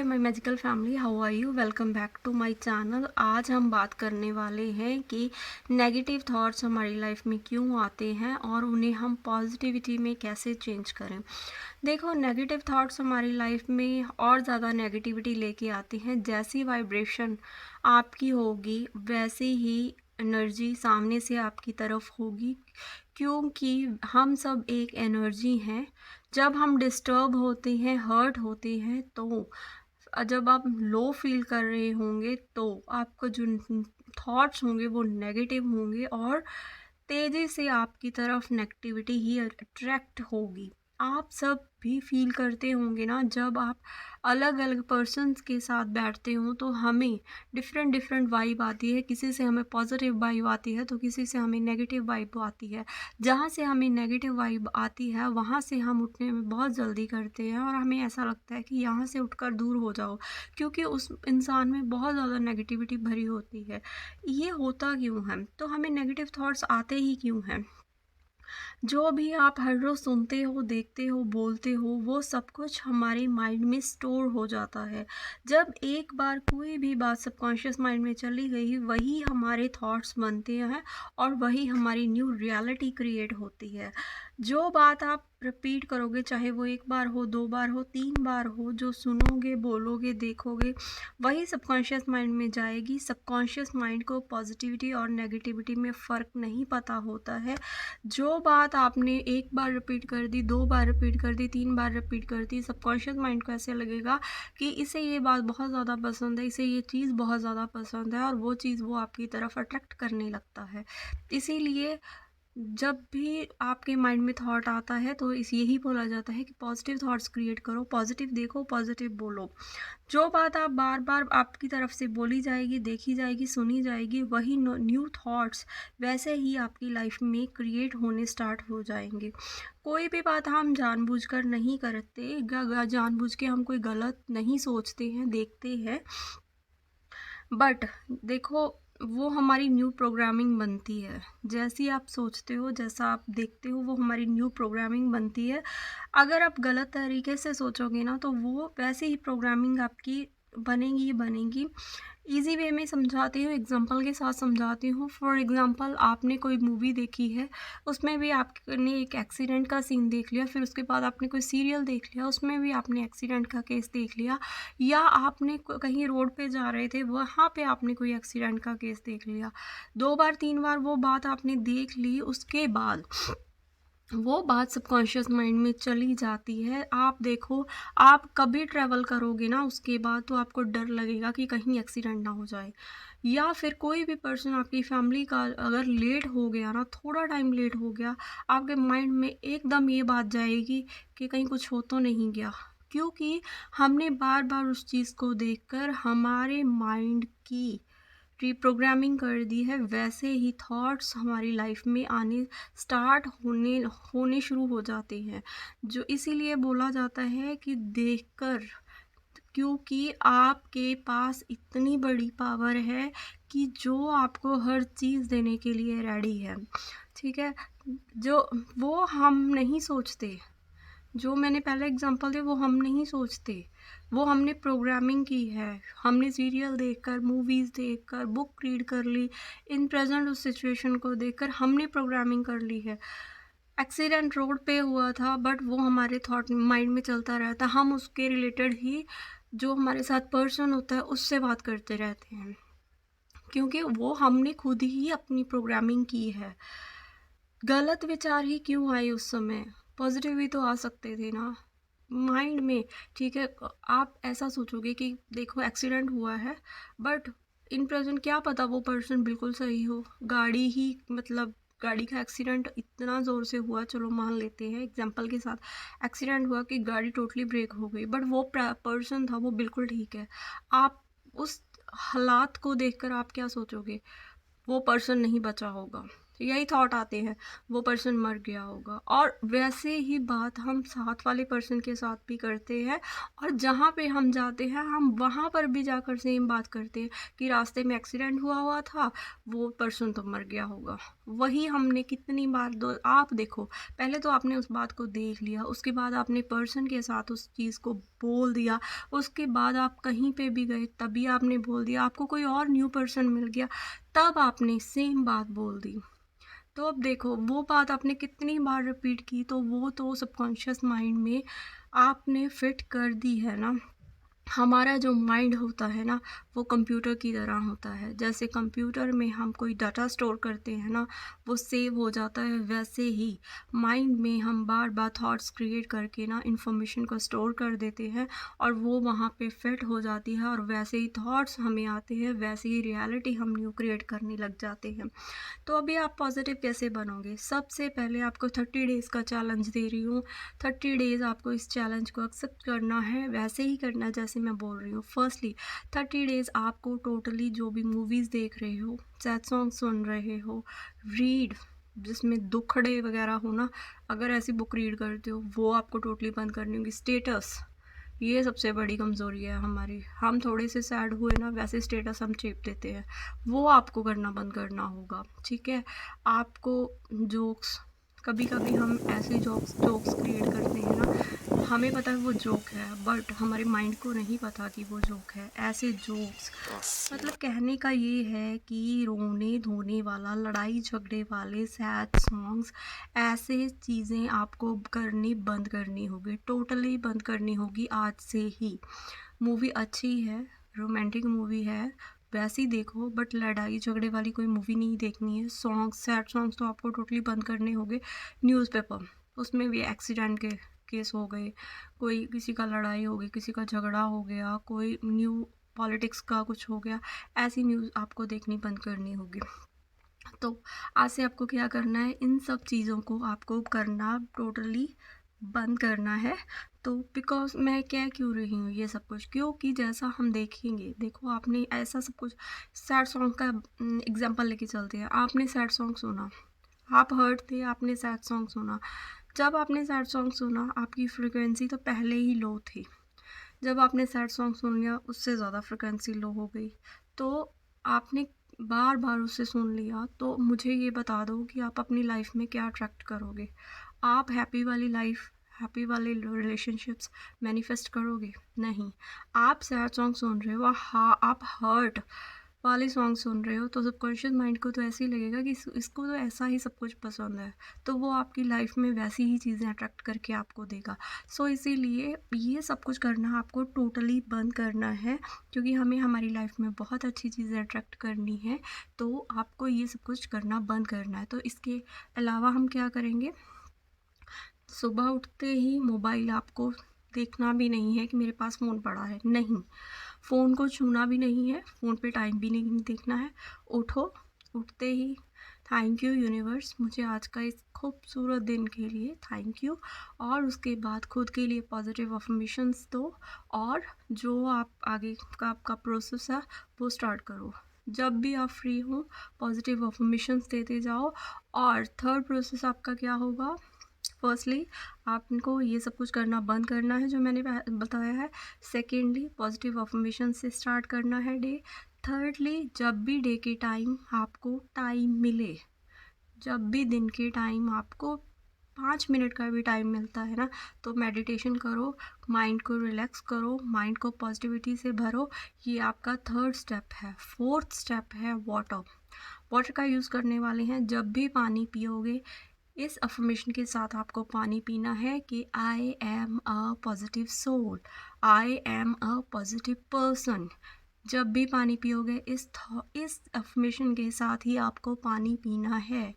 My magical family, how are you? Welcome back to my channel. आज हम बात करने वाले हैं कि नेगेटिव थॉट्स हमारी लाइफ में क्यों आते हैं और उन्हें हम पॉजिटिविटी में कैसे चेंज करें। देखो, नेगेटिव थॉट्स हमारी लाइफ में और ज़्यादा नेगेटिविटी लेके आती हैं। जैसी वाइब्रेशन आपकी होगी वैसे ही एनर्जी सामने से आपकी तरफ होगी, क्योंकि हम सब एक एनर्जी हैं। जब हम डिस्टर्ब होते हैं, हर्ट होते हैं, तो जब आप लो फील कर रहे होंगे तो आपको जो थॉट्स होंगे वो नेगेटिव होंगे और तेज़ी से आपकी तरफ नेगेटिविटी ही अट्रैक्ट होगी। आप सब भी फील करते होंगे ना, जब आप अलग अलग पर्सन्स के साथ बैठते हो तो हमें डिफरेंट डिफरेंट वाइब आती है। किसी से हमें पॉजिटिव वाइब आती है तो किसी से हमें नेगेटिव वाइब आती है। जहाँ से हमें नेगेटिव वाइब आती है वहाँ से हम उठने में बहुत जल्दी करते हैं और हमें ऐसा लगता है कि यहाँ से उठकर दूर हो जाओ, क्योंकि उस इंसान में बहुत ज़्यादा नेगेटिविटी भरी होती है। ये होता क्यों है? तो हमें नेगेटिव थॉट्स आते ही क्यों हैं? जो भी आप हर रोज़ सुनते हो, देखते हो, बोलते हो, वो सब कुछ हमारे माइंड में स्टोर हो जाता है। जब एक बार कोई भी बात सबकॉन्शियस माइंड में चली गई, वही हमारे थॉट्स बनते हैं और वही हमारी न्यू रियलिटी क्रिएट होती है। जो बात आप रिपीट करोगे, चाहे वो एक बार हो, 2 बार हो, 3 बार हो, जो सुनोगे, बोलोगे, देखोगे, वही सबकॉन्शियस माइंड में जाएगी। सबकॉन्शियस माइंड को पॉजिटिविटी और नेगेटिविटी में फ़र्क नहीं पता होता है। जो बात आपने एक बार रिपीट कर दी, 2 बार रिपीट कर दी, 3 बार रिपीट कर दी, सबकॉन्शियस माइंड को ऐसे लगेगा कि इसे ये बात बहुत ज़्यादा पसंद है, इसे ये चीज़ बहुत ज़्यादा पसंद है और वो चीज़ वो आपकी तरफ अट्रैक्ट करने लगता है। इसीलिए जब भी आपके माइंड में थॉट आता है तो इस यही बोला जाता है कि पॉजिटिव थॉट्स क्रिएट करो, पॉजिटिव देखो, पॉजिटिव बोलो। जो बात आप बार बार आपकी तरफ से बोली जाएगी, देखी जाएगी, सुनी जाएगी, वही न्यू थॉट्स वैसे ही आपकी लाइफ में क्रिएट होने स्टार्ट हो जाएंगे। कोई भी बात हम जानबूझकर नहीं करते, जानबूझ के हम कोई गलत नहीं सोचते हैं, देखते हैं, बट देखो, वो हमारी न्यू प्रोग्रामिंग बनती है। जैसी आप सोचते हो, जैसा आप देखते हो, वो हमारी न्यू प्रोग्रामिंग बनती है। अगर आप गलत तरीके से सोचोगे ना तो वो वैसे ही प्रोग्रामिंग आपकी बनेगी ही बनेगी। ईज़ी वे में समझाती हूँ, एग्जांपल के साथ समझाती हूँ। फॉर एग्जांपल, आपने कोई मूवी देखी है, उसमें भी आपने एक एक्सीडेंट का सीन देख लिया, फिर उसके बाद आपने कोई सीरियल देख लिया, उसमें भी आपने एक्सीडेंट का केस देख लिया, या आपने कहीं रोड पे जा रहे थे, वहाँ पे आपने कोई एक्सीडेंट का केस देख लिया। 2 बार 3 बार वो बात आपने देख ली, उसके बाद वो बात सबकॉन्शियस माइंड में चली जाती है। आप देखो, आप कभी ट्रैवल करोगे ना उसके बाद तो आपको डर लगेगा कि कहीं एक्सीडेंट ना हो जाए, या फिर कोई भी पर्सन आपकी फैमिली का अगर लेट हो गया ना, थोड़ा टाइम लेट हो गया, आपके माइंड में एकदम ये बात जाएगी कि कहीं कुछ हो तो नहीं गया, क्योंकि हमने बार बार उस चीज़ को देखकर हमारे माइंड की रिप्रोग्रामिंग कर दी है। वैसे ही थॉट्स हमारी लाइफ में आने स्टार्ट होने शुरू हो जाते हैं। जो इसीलिए बोला जाता है कि देखकर, क्योंकि आपके पास इतनी बड़ी पावर है कि जो आपको हर चीज़ देने के लिए रेडी है। ठीक है, जो वो हम नहीं सोचते, जो मैंने पहले एग्जांपल दिया वो हम नहीं सोचते, वो हमने प्रोग्रामिंग की है। हमने सीरियल देखकर, मूवीज़ देखकर, बुक रीड कर ली, इन प्रेजेंट उस सिचुएशन को देखकर हमने प्रोग्रामिंग कर ली है। एक्सीडेंट रोड पे हुआ था, बट वो हमारे थॉट माइंड में चलता रहता, हम उसके रिलेटेड ही जो हमारे साथ पर्सन होता है उससे बात करते रहते हैं, क्योंकि वो हमने खुद ही अपनी प्रोग्रामिंग की है। गलत विचार ही क्यों आए उस समय? पॉजिटिव भी तो आ सकते थे ना माइंड में। ठीक है, आप ऐसा सोचोगे कि देखो एक्सीडेंट हुआ है, बट इन प्रेजेंट क्या पता वो पर्सन बिल्कुल सही हो, गाड़ी ही मतलब गाड़ी का एक्सीडेंट इतना ज़ोर से हुआ, चलो मान लेते हैं एग्जांपल के साथ, एक्सीडेंट हुआ कि गाड़ी टोटली ब्रेक हो गई, बट वो पर्सन था वो बिल्कुल ठीक है। आप उस हालात को देखकर आप क्या सोचोगे? वो पर्सन नहीं बचा होगा, यही थॉट आते हैं, वो पर्सन मर गया होगा। और वैसे ही बात हम साथ वाले पर्सन के साथ भी करते हैं, और जहाँ पे हम जाते हैं हम वहाँ पर भी जाकर सेम बात करते हैं कि रास्ते में एक्सीडेंट हुआ था, वो पर्सन तो मर गया होगा। वही हमने कितनी बार दो आप देखो, पहले तो आपने उस बात को देख लिया, उसके बाद आपने पर्सन के साथ उस चीज़ को बोल दिया, उसके बाद आप कहीं पे भी गए तभी आपने बोल दिया, आपको कोई और न्यू पर्सन मिल गया तब आपने सेम बात बोल दी। तो अब देखो वो बात आपने कितनी बार रिपीट की, तो वो तो सबकॉन्शियस माइंड में आपने फिट कर दी है ना। हमारा जो माइंड होता है ना, वो कंप्यूटर की तरह होता है। जैसे कंप्यूटर में हम कोई डाटा स्टोर करते हैं ना, वो सेव हो जाता है, वैसे ही माइंड में हम बार बार थॉट्स क्रिएट करके ना इंफॉर्मेशन को स्टोर कर देते हैं और वो वहाँ पे फिट हो जाती है, और वैसे ही थॉट्स हमें आते हैं, वैसे ही रियलिटी हम न्यू क्रिएट करने लग जाते हैं। तो अभी आप पॉजिटिव कैसे बनोगे? सबसे पहले आपको 30 डेज़ का चैलेंज दे रही हूँ। 30 डेज़ आपको इस चैलेंज को एक्सेप्ट करना है, वैसे ही करना है जैसे मैं बोल रही हूँ। फर्स्टली 30 डेज़ आपको टोटली जो भी मूवीज़ देख रहे हो, सैड सॉन्ग सुन रहे हो, रीड जिसमें दुखड़े वगैरह हो ना, अगर ऐसी बुक रीड करते हो वो आपको टोटली बंद करनी होगी। स्टेटस, ये सबसे बड़ी कमज़ोरी है हमारी। हम थोड़े से सैड हुए ना, वैसे स्टेटस हम चेप देते हैं, वो आपको करना बंद करना होगा, ठीक है? आपको जोक्स, कभी कभी हम ऐसे जोक्स जोक्स क्रिएट करते हैं ना, हमें पता है वो जोक है बट हमारे माइंड को नहीं पता कि वो जोक है। ऐसे जोक्स, मतलब कहने का ये है कि रोने धोने वाला, लड़ाई झगड़े वाले सैड सॉन्ग्स, ऐसे चीज़ें आपको करनी बंद करनी होगी, टोटली बंद करनी होगी आज से ही। मूवी अच्छी है, रोमांटिक मूवी है, वैसी देखो, बट लड़ाई झगड़े वाली कोई मूवी नहीं देखनी है। सॉन्ग्स, सैड सॉन्ग्स तो आपको टोटली बंद करने होंगे। न्यूज़पेपर, उसमें भी एक्सीडेंट के केस हो गए, कोई किसी का लड़ाई हो गई, किसी का झगड़ा हो गया, कोई न्यू पॉलिटिक्स का कुछ हो गया, ऐसी न्यूज़ आपको देखनी बंद करनी होगी। तो आज से आपको क्या करना है, इन सब चीज़ों को आपको करना टोटली बंद करना है। तो बिकॉज मैं कह क्यों रही हूँ ये सब कुछ, क्योंकि जैसा हम देखेंगे, देखो आपने ऐसा सब कुछ, सैड सॉन्ग का एग्जांपल लेके चलते हैं। आपने सैड सॉन्ग सुना, आप हर्ट थे, आपने सैड सॉन्ग सुना। जब आपने सैड सॉन्ग सुना, आपकी फ्रिक्वेंसी तो पहले ही लो थी। जब आपने सैड सॉन्ग सुन लिया, उससे ज़्यादा फ्रिक्वेंसी लो हो गई, तो आपने बार बार उसे सुन लिया। तो मुझे ये बता दो कि आप अपनी लाइफ में क्या अट्रैक्ट करोगे? आप हैप्पी वाली लाइफ, हैप्पी वाले रिलेशनशिप्स मैनिफेस्ट करोगे? नहीं। आप सैड सॉन्ग सुन रहे हो, हाँ, आप हर्ट वाले सॉन्ग सुन रहे हो, तो सबकॉन्शियस माइंड को तो ऐसे ही लगेगा कि इसको तो ऐसा ही सब कुछ पसंद है, तो वो आपकी लाइफ में वैसी ही चीज़ें अट्रैक्ट करके आपको देगा। सो इसीलिए ये सब कुछ करना आपको टोटली बंद करना है, क्योंकि हमें हमारी लाइफ में बहुत अच्छी चीज़ें अट्रैक्ट करनी है। तो आपको ये सब कुछ करना बंद करना है। तो इसके अलावा हम क्या करेंगे, सुबह उठते ही मोबाइल आपको देखना भी नहीं है कि मेरे पास फ़ोन पड़ा है, नहीं। फ़ोन को छूना भी नहीं है, फ़ोन पे टाइम भी नहीं देखना है। उठो, उठते ही थैंक यू यूनिवर्स, मुझे आज का इस खूबसूरत दिन के लिए थैंक यू। और उसके बाद खुद के लिए पॉजिटिव अफर्मेशंस दो, और जो आप आगे का आपका प्रोसेस है वो स्टार्ट करो। जब भी आप फ्री हो, पॉजिटिव अफर्मेशंस देते जाओ। और थर्ड प्रोसेस आपका क्या होगा, फर्स्टली आपको ये सब कुछ करना बंद करना है जो मैंने बताया है। सेकेंडली पॉजिटिव अफर्मेशन से स्टार्ट करना है डे। थर्डली जब भी डे के टाइम आपको टाइम मिले, जब भी दिन के टाइम आपको 5 मिनट का भी टाइम मिलता है ना, तो मेडिटेशन करो, माइंड को रिलैक्स करो, माइंड को पॉजिटिविटी से भरो। ये आपका थर्ड स्टेप है। फोर्थ स्टेप है वाटर। वाटर का यूज़ करने वाले हैं, जब भी पानी पियोगे इस अफर्मेशन के साथ आपको पानी पीना है कि I am a positive soul, I am a positive person. जब भी पानी पियोगे इस अफर्मेशन के साथ ही आपको पानी पीना है।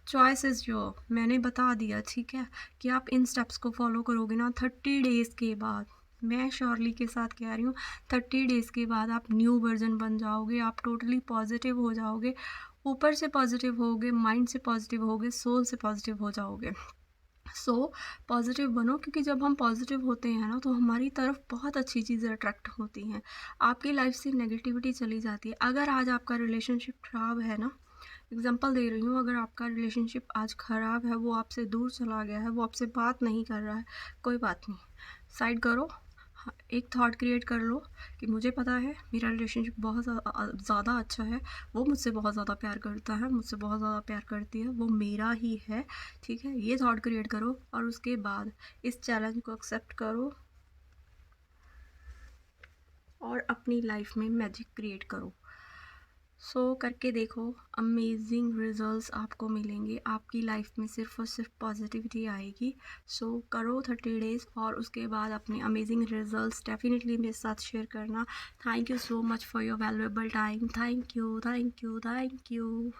चॉइस इज़ योर, मैंने बता दिया, ठीक है, कि आप इन स्टेप्स को फॉलो करोगे ना, 30 डेज़ के बाद, मैं श्योरली के साथ कह रही हूँ, 30 डेज़ के बाद आप न्यू वर्जन बन जाओगे, आप टोटली पॉजिटिव हो जाओगे। ऊपर से पॉजिटिव होगे, माइंड से पॉजिटिव होगे, सोल से पॉजिटिव हो जाओगे। सो पॉजिटिव बनो, क्योंकि जब हम पॉजिटिव होते हैं ना, तो हमारी तरफ बहुत अच्छी चीज़ें अट्रैक्ट होती हैं, आपकी लाइफ से नेगेटिविटी चली जाती है। अगर आज आपका रिलेशनशिप ख़राब है ना, एग्जांपल दे रही हूँ, अगर आपका रिलेशनशिप आज ख़राब है, वो आपसे दूर चला गया है, वो आपसे बात नहीं कर रहा है, कोई बात नहीं, साइड करो। एक थॉट क्रिएट कर लो कि मुझे पता है मेरा रिलेशनशिप बहुत ज़्यादा अच्छा है, वो मुझसे बहुत ज़्यादा प्यार करता है, मुझसे बहुत ज़्यादा प्यार करती है, वो मेरा ही है। ठीक है, ये थॉट क्रिएट करो और उसके बाद इस चैलेंज को एक्सेप्ट करो और अपनी लाइफ में मैजिक क्रिएट करो। करके देखो, अमेजिंग रिजल्ट्स आपको मिलेंगे, आपकी लाइफ में सिर्फ और सिर्फ पॉजिटिविटी आएगी। करो 30 डेज़ और उसके बाद अपने अमेजिंग रिजल्ट्स डेफिनेटली मेरे साथ शेयर करना। Thank you so much for your valuable time. Thank you, thank you, thank you.